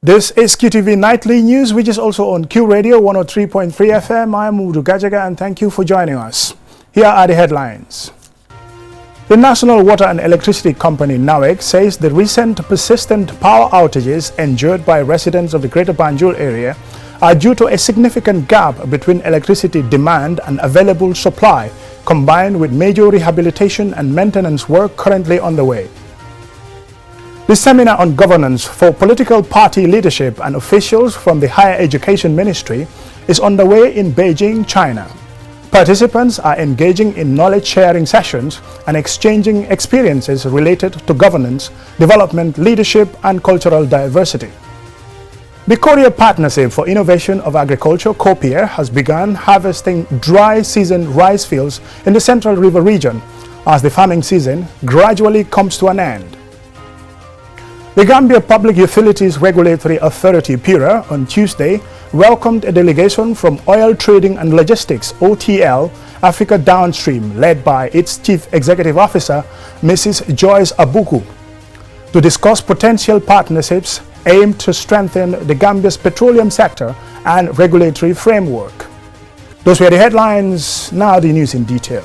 This is QTV Nightly News, which is also on Q Radio 103.3 FM. I am Udu Gajaga and thank you for joining us. Here are the headlines. The National Water and Electricity Company, NAWEC, says the recent persistent power outages endured by residents of the Greater Banjul area are due to a significant gap between electricity demand and available supply, combined with major rehabilitation and maintenance work currently underway. The seminar on governance for political party leadership and officials from the Higher Education Ministry is underway in Beijing, China. Participants are engaging in knowledge-sharing sessions and exchanging experiences related to governance, development, leadership, and cultural diversity. The Korea Partnership for Innovation of Agriculture, COPIA, has begun harvesting dry season rice fields in the Central River region as the farming season gradually comes to an end. The Gambia Public Utilities Regulatory Authority, PURA, on Tuesday welcomed a delegation from Oil Trading and Logistics, OTL, Africa Downstream, led by its Chief Executive Officer, Mrs. Joyce Abuku, to discuss potential partnerships aimed to strengthen the Gambia's petroleum sector and regulatory framework. Those were the headlines. Now the news in detail.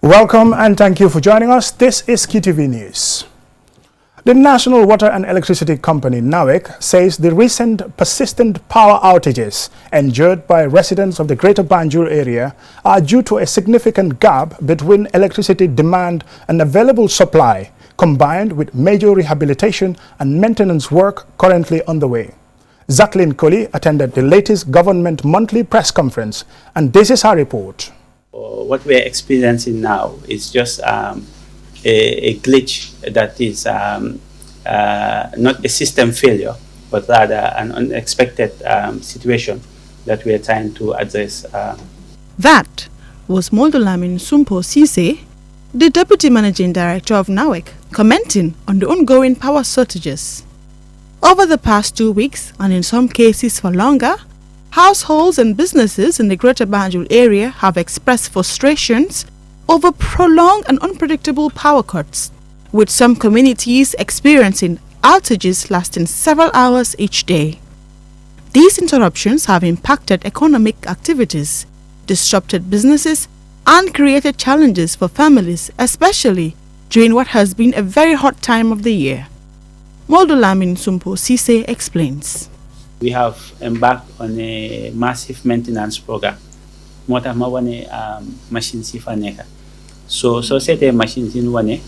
Welcome and thank you for joining us. This is QTV News. The National Water and Electricity Company, NAWEC, says the recent persistent power outages endured by residents of the Greater Banjul area are due to a significant gap between electricity demand and available supply, combined with major rehabilitation and maintenance work currently underway. Jacqueline Colley attended the latest government monthly press conference, and this is her report. What we're experiencing now is just a glitch that is not a system failure, but rather an unexpected situation that we are trying to address. That was Moldolamin Sumpo Sise, the Deputy Managing Director of NAWEC, commenting on the ongoing power shortages. Over the past 2 weeks, and in some cases for longer, households and businesses in the Greater Banjul area have expressed frustrations over prolonged and unpredictable power cuts, with some communities experiencing outages lasting several hours each day. These interruptions have impacted economic activities, disrupted businesses, and created challenges for families, especially during what has been a very hot time of the year. Moldolamin Sumpo Sise explains. We have embarked on a massive maintenance program. Machines So set machines in one.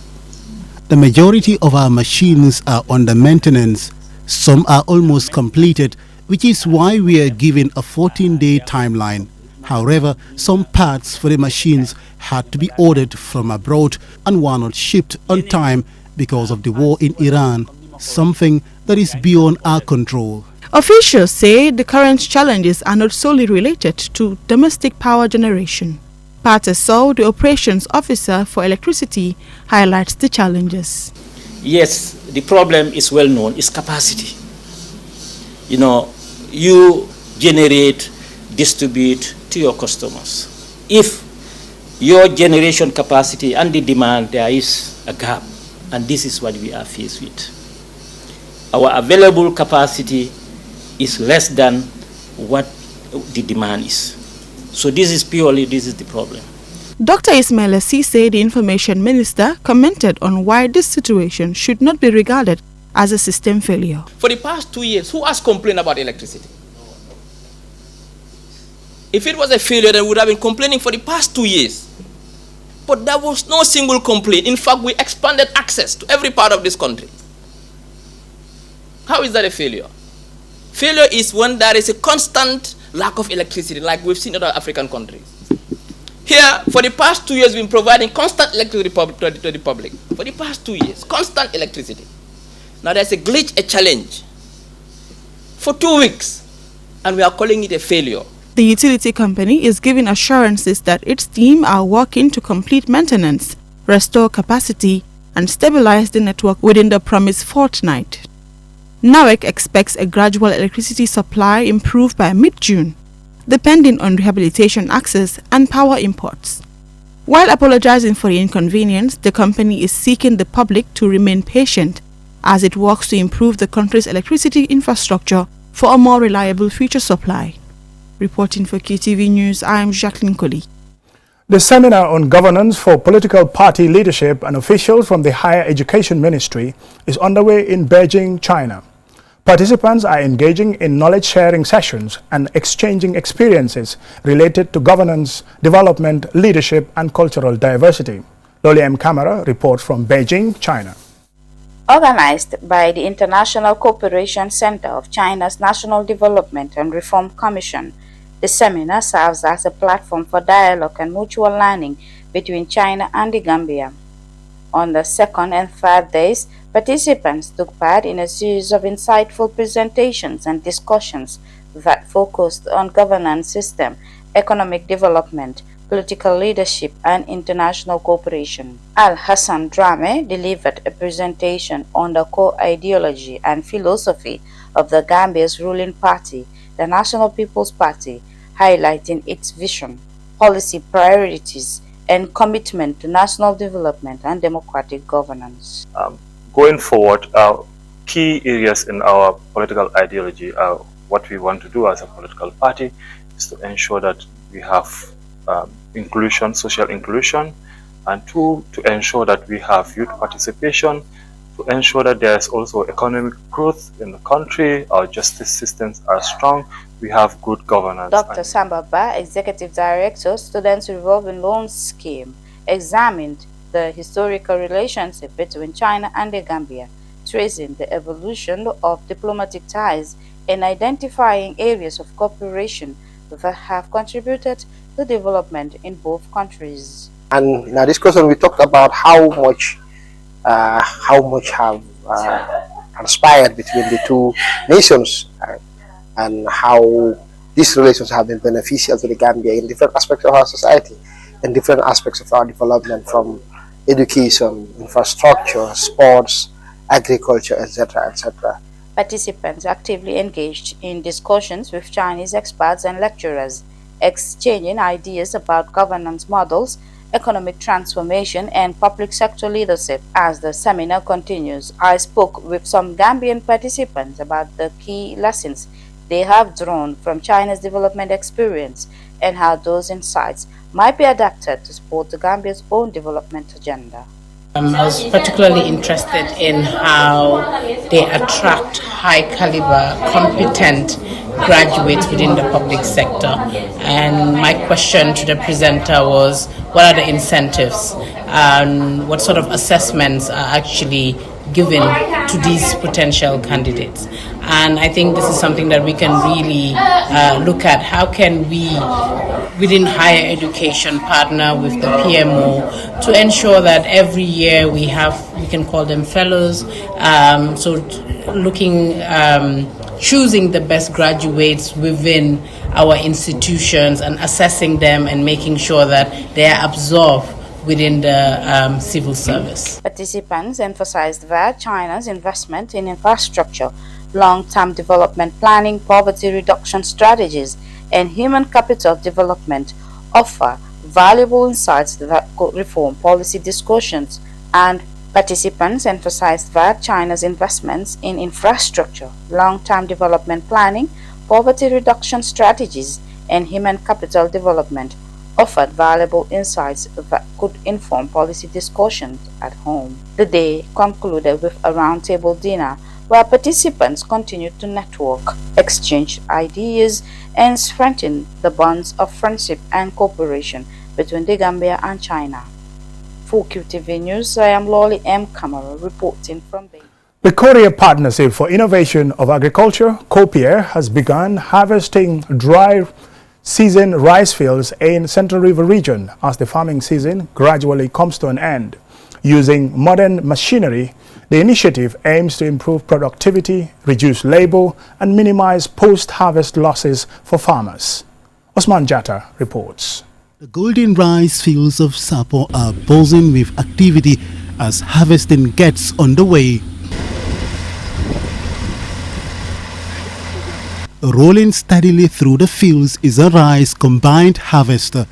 The majority of our machines are under maintenance. Some are almost completed, which is why we are given a 14-day timeline. However, some parts for the machines had to be ordered from abroad and were not shipped on time because of the war in Iran, something that is beyond our control. Officials say the current challenges are not solely related to domestic power generation. Pateso, the operations officer for electricity, highlights the challenges. Yes, the problem is well known, it's capacity. You generate, distribute to your customers. If your generation capacity and the demand, there is a gap, and this is what we are faced with. Our available capacity is less than what the demand is. So this is the problem. Dr. Ismail Sise, the Information Minister, commented on why this situation should not be regarded as a system failure. For the past 2 years, who has complained about electricity? If it was a failure, then we would have been complaining for the past 2 years. But there was no single complaint. In fact, we expanded access to every part of this country. How is that a failure? Failure is when there is a constant lack of electricity, like we've seen in other African countries. Here, for the past 2 years, we've been providing constant electricity to the public. For the past 2 years, constant electricity. Now there's a glitch, a challenge. For 2 weeks, and we are calling it a failure. The utility company is giving assurances that its team are working to complete maintenance, restore capacity, and stabilize the network within the promised fortnight. NAWEC expects a gradual electricity supply improved by mid-June, depending on rehabilitation access and power imports. While apologizing for the inconvenience, the company is seeking the public to remain patient as it works to improve the country's electricity infrastructure for a more reliable future supply. Reporting for QTV News, I am Jacqueline Collie. The seminar on governance for political party leadership and officials from the Higher Education Ministry is underway in Beijing, China. Participants are engaging in knowledge-sharing sessions and exchanging experiences related to governance, development, leadership and cultural diversity. Loli M. Camara reports from Beijing, China. Organized by the International Cooperation Center of China's National Development and Reform Commission, the seminar serves as a platform for dialogue and mutual learning between China and the Gambia. On the second and third days, participants took part in a series of insightful presentations and discussions that focused on governance system, economic development, political leadership, and international cooperation. Al-Hassan Drame delivered a presentation on the core ideology and philosophy of the Gambia's ruling party, the National People's Party, highlighting its vision, policy priorities, and commitment to national development and democratic governance. Going forward, key areas in our political ideology are what we want to do as a political party is to ensure that we have inclusion, social inclusion, and two, to ensure that we have youth participation, to ensure that there is also economic growth in the country, our justice systems are strong, we have good governance. Dr. Sambaba, Executive Director, Students Revolving Loans Scheme, examined the historical relationship between China and the Gambia, tracing the evolution of diplomatic ties and identifying areas of cooperation that have contributed to development in both countries. And in our discussion, we talked about how much have transpired between the two nations, and how these relations have been beneficial to the Gambia in different aspects of our society and different aspects of our development, from education, infrastructure, sports, agriculture, etc., etc. Participants actively engaged in discussions with Chinese experts and lecturers, exchanging ideas about governance models, economic transformation, and public sector leadership. As the seminar continues, I spoke with some Gambian participants about the key lessons they have drawn from China's development experience and how those insights might be adapted to support the Gambia's own development agenda. I was particularly interested in how they attract high caliber, competent graduates within the public sector. And my question to the presenter was, what are the incentives and what sort of assessments are actually given to these potential candidates? And I think this is something that we can really look at. How can we, within higher education, partner with the PMO to ensure that every year we can call them fellows, choosing the best graduates within our institutions and assessing them and making sure that they are absorbed within the civil service. Participants emphasized that China's investment in infrastructure, long-term development planning, poverty reduction strategies, and human capital development offer valuable insights that could reform policy discussions, and participants emphasized that China's investments in infrastructure, long-term development planning, poverty reduction strategies, and human capital development offered valuable insights that could inform policy discussions at home. The day concluded with a roundtable dinner where participants continued to network, exchange ideas, and strengthen the bonds of friendship and cooperation between the Gambia and China. For QTV News, I am Loli M. Camara reporting from Beijing. The Korea Partnership for Innovation of Agriculture, COPIA, has begun harvesting dry season rice fields in Central River region as the farming season gradually comes to an end. Using modern machinery, the initiative aims to improve productivity, reduce labor, and minimize post-harvest losses for farmers. Osman Jatta reports. The golden rice fields of Sapo are buzzing with activity as harvesting gets underway. Rolling steadily through the fields is a rice combined harvester,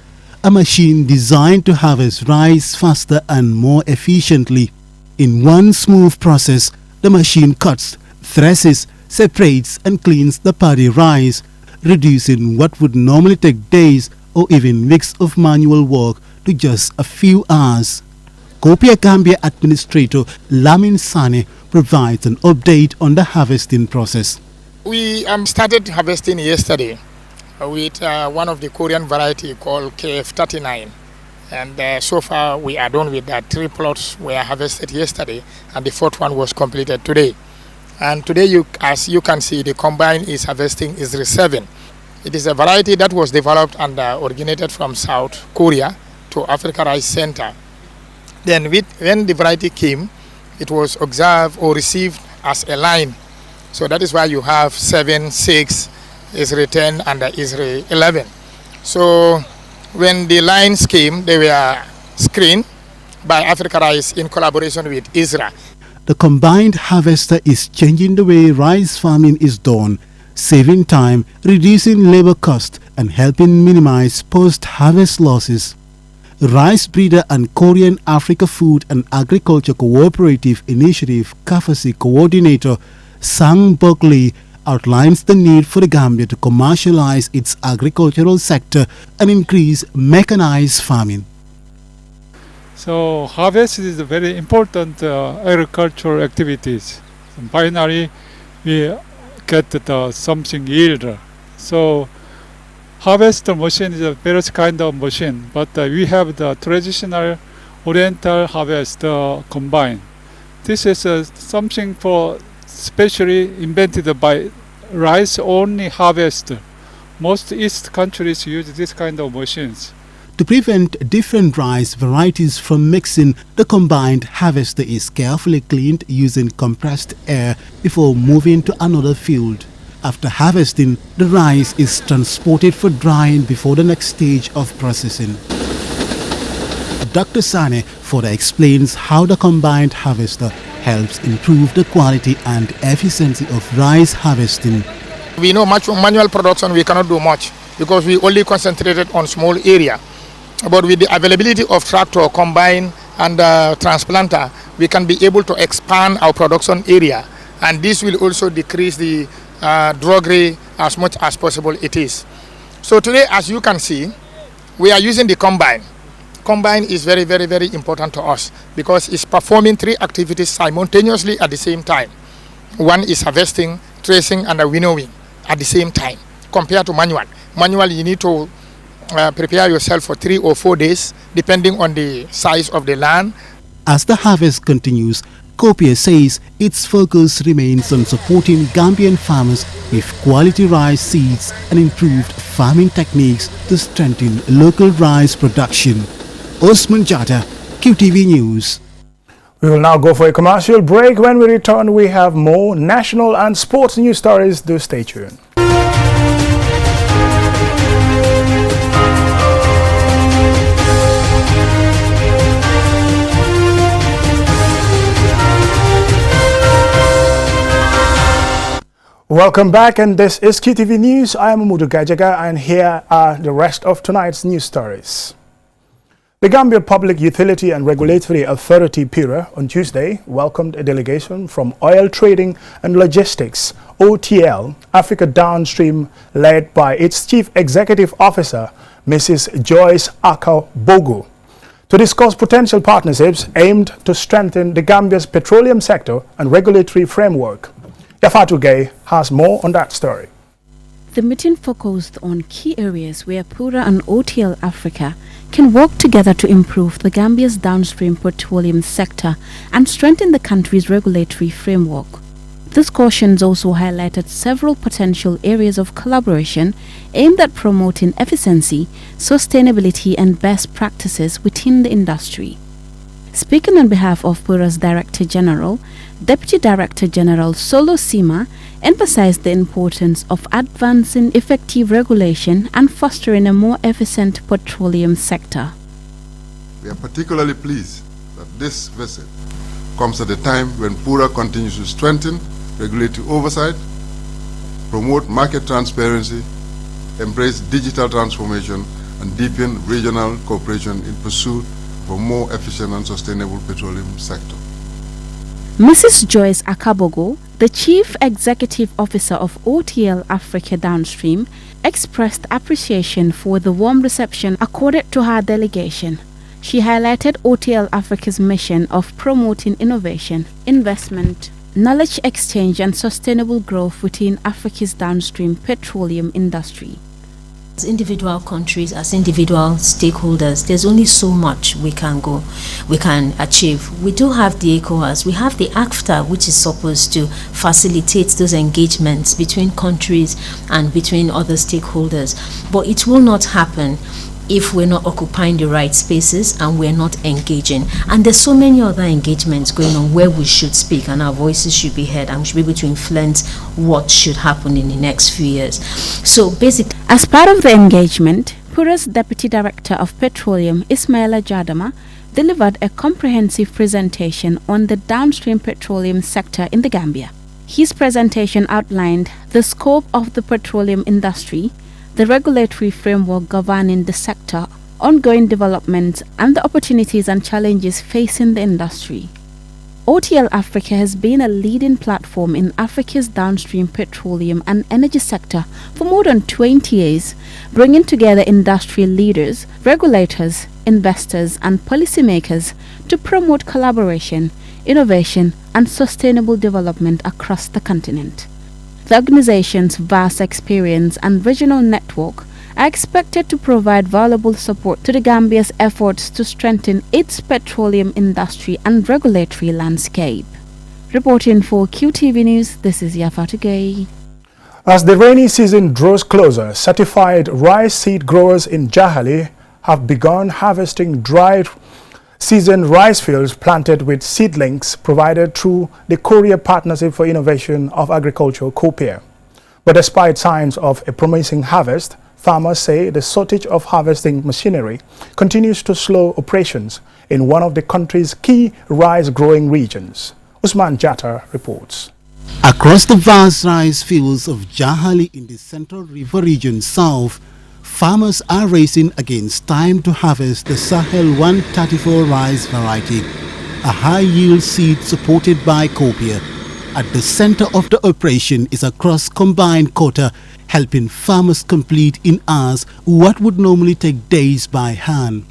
a machine designed to harvest rice faster and more efficiently. In one smooth process, the machine cuts, threshes, separates and cleans the paddy rice, reducing what would normally take days or even weeks of manual work to just a few hours. Copia Gambia Administrator Lamin Sane provides an update on the harvesting process. We started harvesting yesterday with one of the Korean variety called KF39, and so far we are done with that. 3 plots were harvested yesterday and the 4th one was completed today. And today, as you can see, the combine is harvesting ISRI 7. It is a variety that was developed and originated from South Korea to Africa Rice Center. Then when the variety came, it was observed or received as a line. So that is why you have 7, 6, ISRI 10 and ISRI 11. So when the lines came, they were screened by Africa Rice in collaboration with ISRA. The combined harvester is changing the way rice farming is done, saving time, reducing labor cost and helping minimize post-harvest losses. Rice breeder and Korean Africa Food and Agriculture Cooperative Initiative KAFASI coordinator Sang Buckley outlines the need for the Gambia to commercialize its agricultural sector and increase mechanized farming. So harvest is a very important agricultural activities. Finally, we get something yield. So harvester machine is a various kind of machine, but we have the traditional Oriental harvest combine. This is something for specially invented by rice-only harvester. Most East countries use this kind of machines. To prevent different rice varieties from mixing, the combined harvester is carefully cleaned using compressed air before moving to another field. After harvesting, the rice is transported for drying before the next stage of processing. Dr. Sane further explains how the combined harvester helps improve the quality and efficiency of rice harvesting. We know manual production we cannot do much because we only concentrated on small area. But with the availability of tractor, combine and transplanter, we can be able to expand our production area, and this will also decrease the druggery as much as possible it is. So today, as you can see, we are using the combine. Combine is very, very, very important to us because it's performing 3 activities simultaneously at the same time. One is harvesting, tracing and winnowing at the same time compared to manual. Manual, you need to prepare yourself for 3 or 4 days depending on the size of the land. As the harvest continues, Copia says its focus remains on supporting Gambian farmers with quality rice seeds and improved farming techniques to strengthen local rice production. Osman Jata, QTV News. We will now go for a commercial break. When we return, we have more national and sports news stories. Do stay tuned. Welcome back, and this is QTV News. I am Amudu Gajaga, and here are the rest of tonight's news stories. The Gambia Public Utility and Regulatory Authority (PURA) on Tuesday welcomed a delegation from Oil Trading and Logistics (OTL) Africa Downstream, led by its Chief Executive Officer, Mrs. Joyce Akau-Bogu, to discuss potential partnerships aimed to strengthen the Gambia's petroleum sector and regulatory framework. Yafatu Gay has more on that story. The meeting focused on key areas where PURA and OTL Africa can work together to improve the Gambia's downstream petroleum sector and strengthen the country's regulatory framework. Discussions also highlighted several potential areas of collaboration aimed at promoting efficiency, sustainability and best practices within the industry. Speaking on behalf of PURA's Director General, Deputy Director General Solo Sima emphasized the importance of advancing effective regulation and fostering a more efficient petroleum sector. We are particularly pleased that this visit comes at a time when PURA continues to strengthen regulatory oversight, promote market transparency, embrace digital transformation, and deepen regional cooperation in pursuit of a more efficient and sustainable petroleum sector. Mrs. Joyce Akabogo, the Chief Executive Officer of OTL Africa Downstream, expressed appreciation for the warm reception accorded to her delegation. She highlighted OTL Africa's mission of promoting innovation, investment, knowledge exchange and sustainable growth within Africa's downstream petroleum industry. As individual countries, as individual stakeholders, there's only so much we can achieve. We do have the ECOWAS, we have the ACFTA, which is supposed to facilitate those engagements between countries and between other stakeholders. But it will not happen if we're not occupying the right spaces and we're not engaging. And there's so many other engagements going on where we should speak and our voices should be heard and we should be able to influence what should happen in the next few years. So basically, as part of the engagement, Pura's Deputy Director of Petroleum, Ismaila Jadama, delivered a comprehensive presentation on the downstream petroleum sector in the Gambia. His presentation outlined the scope of the petroleum industry, the regulatory framework governing the sector, ongoing developments, and the opportunities and challenges facing the industry. OTL Africa has been a leading platform in Africa's downstream petroleum and energy sector for more than 20 years, bringing together industry leaders, regulators, investors, and policymakers to promote collaboration, innovation, and sustainable development across the continent. The organization's vast experience and regional network are expected to provide valuable support to the Gambia's efforts to strengthen its petroleum industry and regulatory landscape. Reporting for QTV News, this is Yafatu Gay. As the rainy season draws closer, certified rice seed growers in Jahali have begun harvesting dried seasoned rice fields planted with seedlings provided through the Korea Partnership for Innovation of Agriculture (KOPIA). But despite signs of a promising harvest, farmers say the shortage of harvesting machinery continues to slow operations in one of the country's key rice-growing regions. Usman Jatta reports. Across the vast rice fields of Jahali in the Central River region south, farmers are racing against time to harvest the Sahel 134 rice variety, a high-yield seed supported by KOPIA. At the center of the operation is a cross-combined quota, helping farmers complete in hours what would normally take days by hand.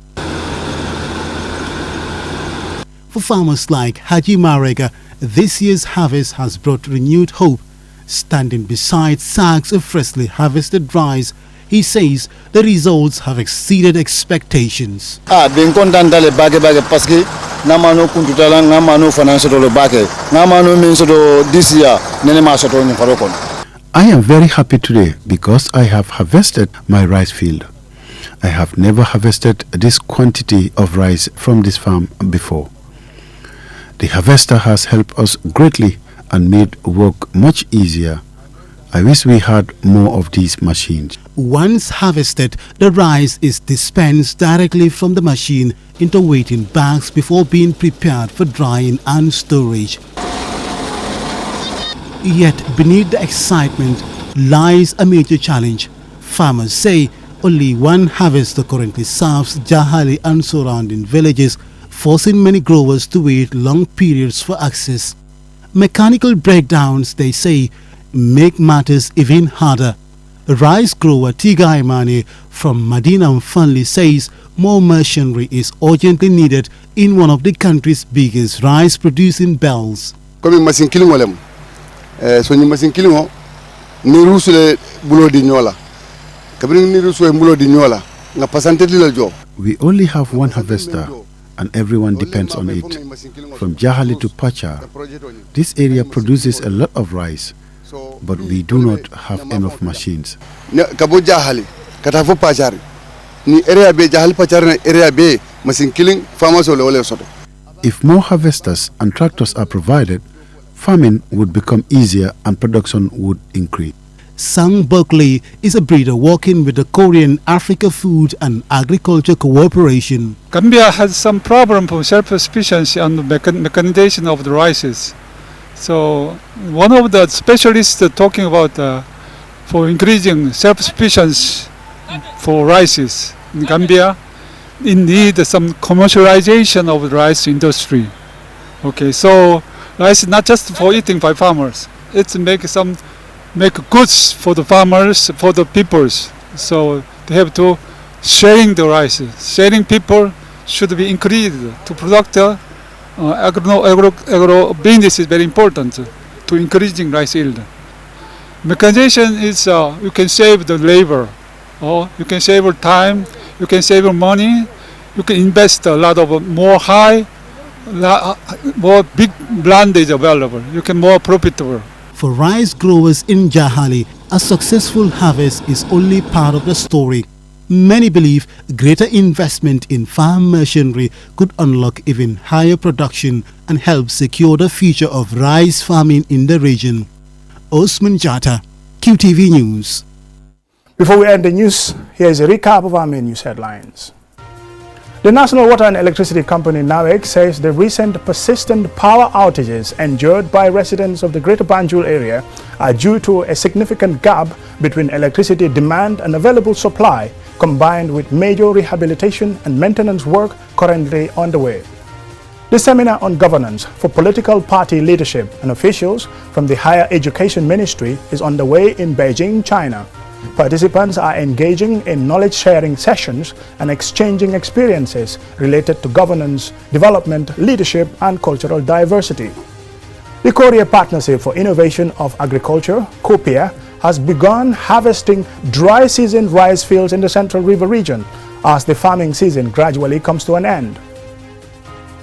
For farmers like Haji Marega, this year's harvest has brought renewed hope. Standing beside sacks of freshly harvested rice, he says the results have exceeded expectations. I am very happy today because I have harvested my rice field. I have never harvested this quantity of rice from this farm before. The harvester has helped us greatly and made work much easier. I wish we had more of these machines. Once harvested, the rice is dispensed directly from the machine into waiting bags before being prepared for drying and storage. Yet beneath the excitement lies a major challenge. Farmers say only one harvester currently serves Jahali and surrounding villages, forcing many growers to wait long periods for access. Mechanical breakdowns, they say, make matters even harder. Rice grower Tiga Imani from Medina Mfanli says more machinery is urgently needed in one of the country's biggest rice producing belts. Comme machine killing so ni machine killing ni rusule bulo di nyola kabri ni rusule bulo di nyola nga percentage la job. We only have one harvester and everyone depends on it. From Jahali to Pacha, this area produces a lot of rice, but we do not have enough machines. Kabo Jahali katafo Pachari ni area be Jahali Pachari na area be machine killing farmers ole soto. If more harvesters and tractors are provided, farming would become easier and production would increase. Sang Berkeley is a breeder working with the Korean Africa Food and Agriculture Cooperation. Gambia has some problem for self-sufficiency and mechanization of the rices. So one of the specialists talking about for increasing self-sufficiency for rices in Gambia, it needs some commercialization of the rice industry. Okay, so rice is not just for eating by farmers. It's make goods for the farmers, for the peoples. So they have to sharing the rice. Sharing people should be increased to product agro business is very important to increasing rice yield. Mechanization is you can save the labor, or you can save time, you can save money, you can invest a lot of more big land is available. You can more profitable. For rice growers in Jahali, a successful harvest is only part of the story. Many believe greater investment in farm machinery could unlock even higher production and help secure the future of rice farming in the region. Osman Jata, QTV News. Before we end the news, here is a recap of our main news headlines. The National Water and Electricity Company, NAWEC, says the recent persistent power outages endured by residents of the Greater Banjul area are due to a significant gap between electricity demand and available supply, combined with major rehabilitation and maintenance work currently underway. The seminar on governance for political party leadership and officials from the Higher Education Ministry is underway in Beijing, China. Participants are engaging in knowledge-sharing sessions and exchanging experiences related to governance, development, leadership, and cultural diversity. The Korea Partnership for Innovation of Agriculture, KOPIA, has begun harvesting dry season rice fields in the Central River region as the farming season gradually comes to an end.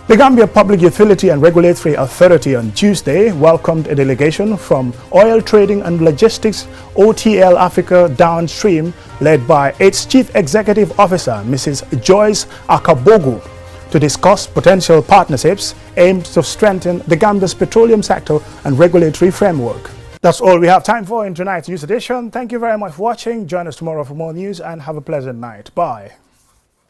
The Gambia Public Utility and Regulatory Authority on Tuesday welcomed a delegation from Oil Trading and Logistics OTL Africa Downstream, led by its Chief Executive Officer, Mrs. Joyce Akabogu, to discuss potential partnerships aimed to strengthen the Gambia's petroleum sector and regulatory framework. That's all we have time for in tonight's news edition. Thank you very much for watching. Join us tomorrow for more news and have a pleasant night. Bye.